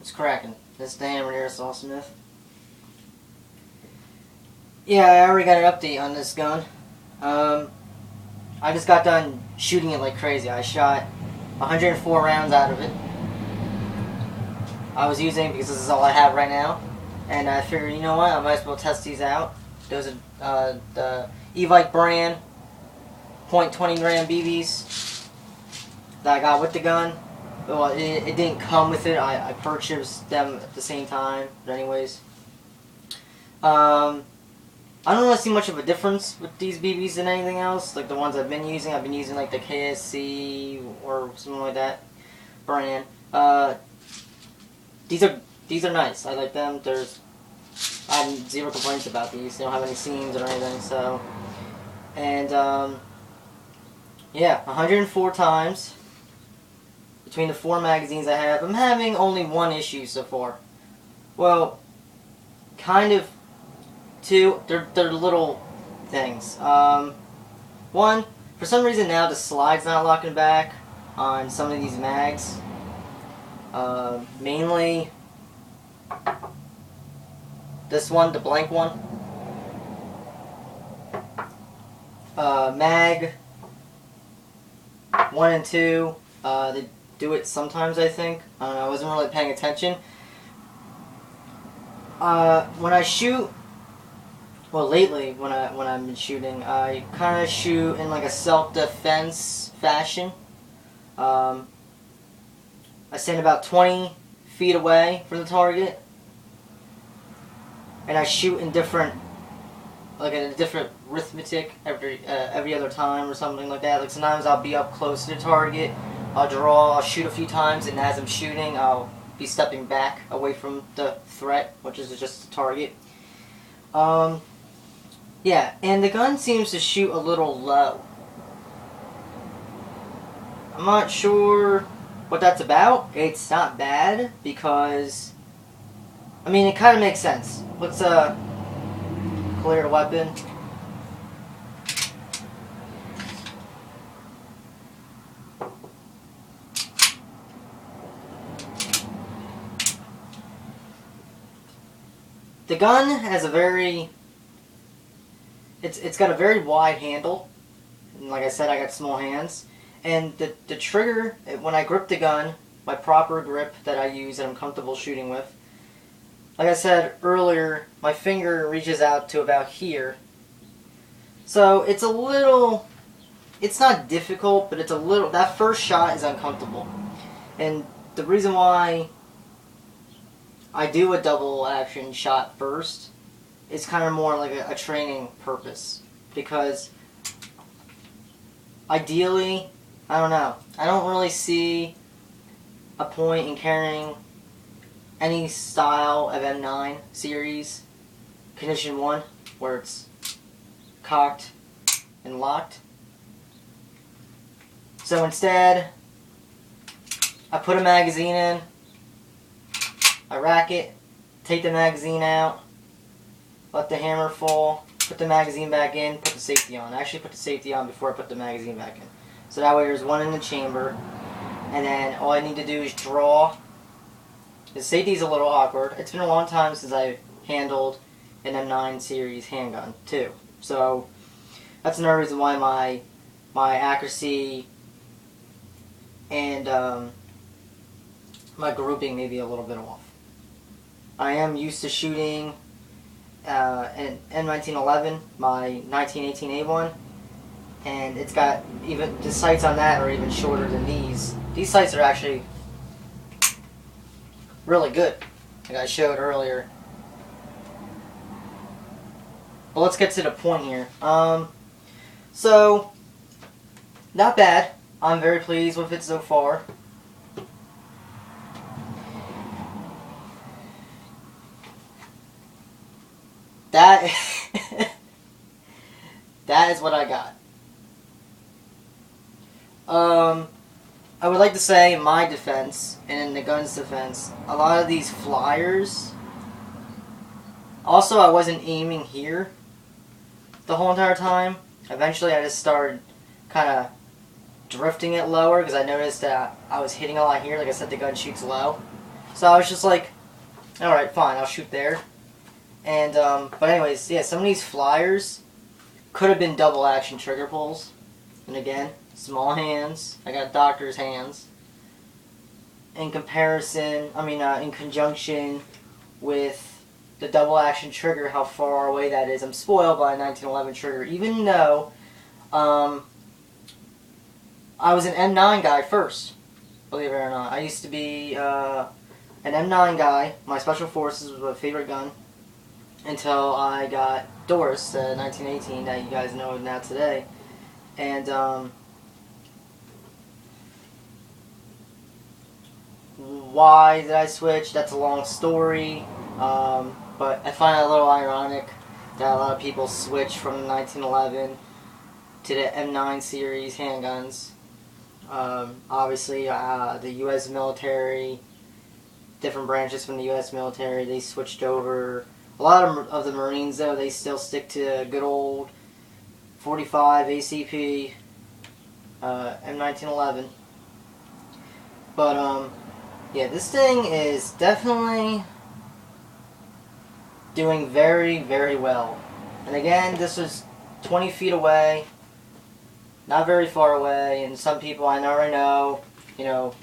It's cracking. This the Hammer Airsoft Smith. Yeah, I already got an update on this gun. I just got done shooting it like crazy. I shot 104 rounds out of it. I was using it because this is all I have right now. And I figured, you know what, I might as well test these out. Those are the Evite brand .20 gram BBs that I got with the gun. Well, it didn't come with it. I purchased them at the same time. But anyways, I don't really see much of a difference with these BBs than anything else. Like the ones I've been using like the KSC or something like that brand. These are nice. I like them. I have zero complaints about these. They don't have any seams or anything. So, and yeah, 104 times between the 4 magazines I have. I'm having only one issue so far. Well, kind of two. They're little things. One, for some reason now the slide's not locking back on some of these mags. Mainly this one, the blank one. Mag 1 and 2, they do it sometimes, I think. I wasn't really paying attention. When I shoot, well, lately when I've been shooting, I kind of shoot in like a self-defense fashion. I stand about 20 feet away from the target, and I shoot in different, like in a different arithmetic every other time or something like that. Like sometimes I'll be up close to the target, I'll shoot a few times, and as I'm shooting, I'll be stepping back away from the threat, which is just the target. Yeah, and the gun seems to shoot a little low. I'm not sure what that's about. It's not bad because, I mean, it kind of makes sense. Let's clear the weapon. The gun has a very, it's got a very wide handle. And like I said, I got small hands. And the trigger, when I grip the gun, my proper grip that I use that I'm comfortable shooting with, like I said earlier, my finger reaches out to about here. So it's a little, it's not difficult, but it's a little, that first shot is uncomfortable. And the reason why I do a double action shot first is kind of more like a training purpose. Because ideally, I don't know, I don't really see a point in carrying any style of M9 series condition 1 where it's cocked and locked. So instead, I put a magazine in, I rack it, take the magazine out, let the hammer fall, put the magazine back in, put the safety on. I actually put the safety on before I put the magazine back in. So that way there's one in the chamber, and then all I need to do is draw. The safety is a little awkward. It's been a long time since I handled an M9 series handgun too. So that's another reason why my accuracy and my grouping may be a little bit off. I am used to shooting an M1911, my 1918A1, and it's got even the sights on that are even shorter than these. These sights are actually really good, like I showed earlier. But let's get to the point here. So not bad. I'm very pleased with it so far. That that is what I got. I would like to say in my defense, and in the gun's defense, a lot of these flyers, also I wasn't aiming here the whole entire time. Eventually I just started kind of drifting it lower because I noticed that I was hitting a lot here. Like I said, the gun shoots low. So I was just like, alright, fine, I'll shoot there. And, but anyways, yeah, some of these flyers could have been double action trigger pulls. And again, small hands. I got doctor's hands. In comparison, in conjunction with the double action trigger, how far away that is. I'm spoiled by a 1911 trigger, even though I was an M9 guy first, believe it or not. I used to be an M9 guy. My Special Forces was my favorite gun until I got Doris, 1918, that you guys know now today. And why did I switch? That's a long story. But I find it a little ironic that a lot of people switch from the 1911 to the M9 series handguns. Obviously, the U.S. military, different branches from the U.S. military, they switched over. A lot of the Marines, though, they still stick to good old 45 ACP, M1911. But, yeah, this thing is definitely doing very, very well. And again, this was 20 feet away, not very far away, and some people I already know, you know,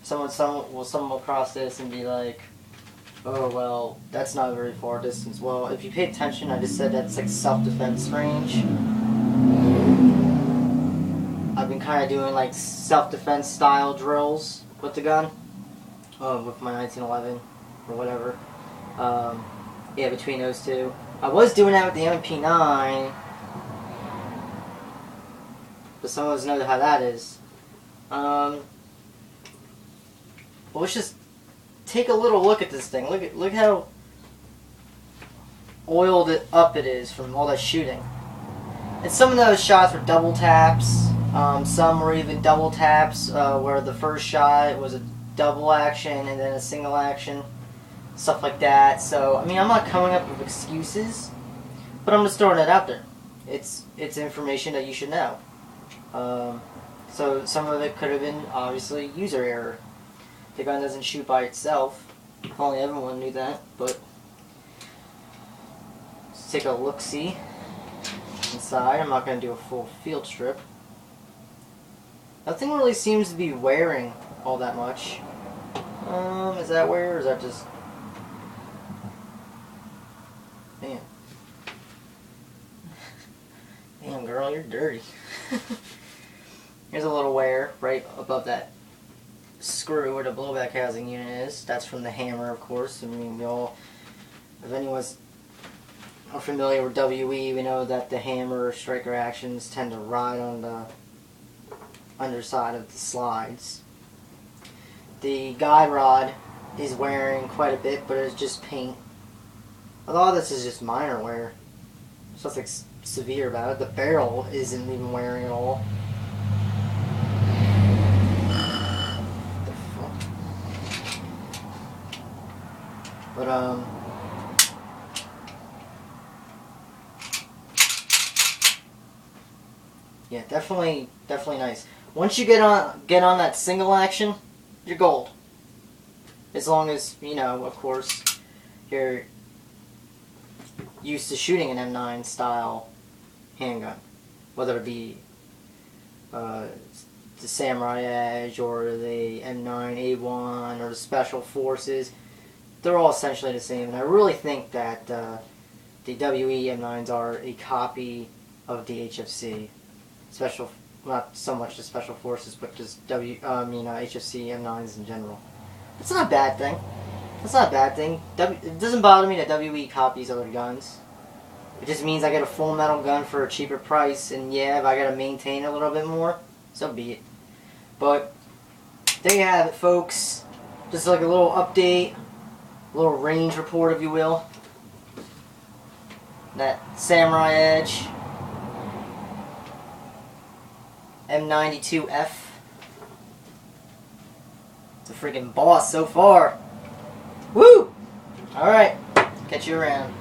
someone will cross this and be like, oh, well, that's not a very far distance. Well, if you pay attention, I just said that's like self-defense range. I've been kind of doing like self-defense style drills with the gun, with my 1911 or whatever. Yeah, between those two. I was doing that with the MP9, but some of us know how that is. Well, let's just take a little look at this thing. Look how oiled up it is from all that shooting. And some of those shots were double taps. Some were even double taps, where the first shot was a double action and then a single action. Stuff like that. So, I'm not coming up with excuses, but I'm just throwing it out there. It's information that you should know. So some of it could have been, obviously, user error. The gun doesn't shoot by itself. If only everyone knew that, but let's take a look-see inside. I'm not going to do a full field strip. Nothing really seems to be wearing all that much. Is that wear, or is that just... Man. Damn, girl, you're dirty. Here's a little wear right above that screw where the blowback housing unit is. That's from the hammer, of course. If anyone's familiar with WE, we know that the hammer striker actions tend to ride on the underside of the slides. The guide rod is wearing quite a bit, but it's just paint. A lot of this is just minor wear. There's nothing severe about it. The barrel isn't even wearing at all. But yeah, definitely nice. Once you get on that single action, you're gold. As long as, of course, you're used to shooting an M9 style handgun, whether it be the Samurai Edge or the M9A1 or the Special Forces. They're all essentially the same, and I really think that the WE M9s are a copy of the HFC not so much the Special Forces, but just HFC M9s in general. It's not a bad thing. It's not a bad thing. It doesn't bother me that WE copies other guns. It just means I get a full metal gun for a cheaper price, and yeah, if I gotta maintain it a little bit more, so be it. But there you have it, folks. Just like a little update, a little range report, if you will. That Samurai Edge M92F. It's a freaking boss so far. Woo! Alright, catch you around.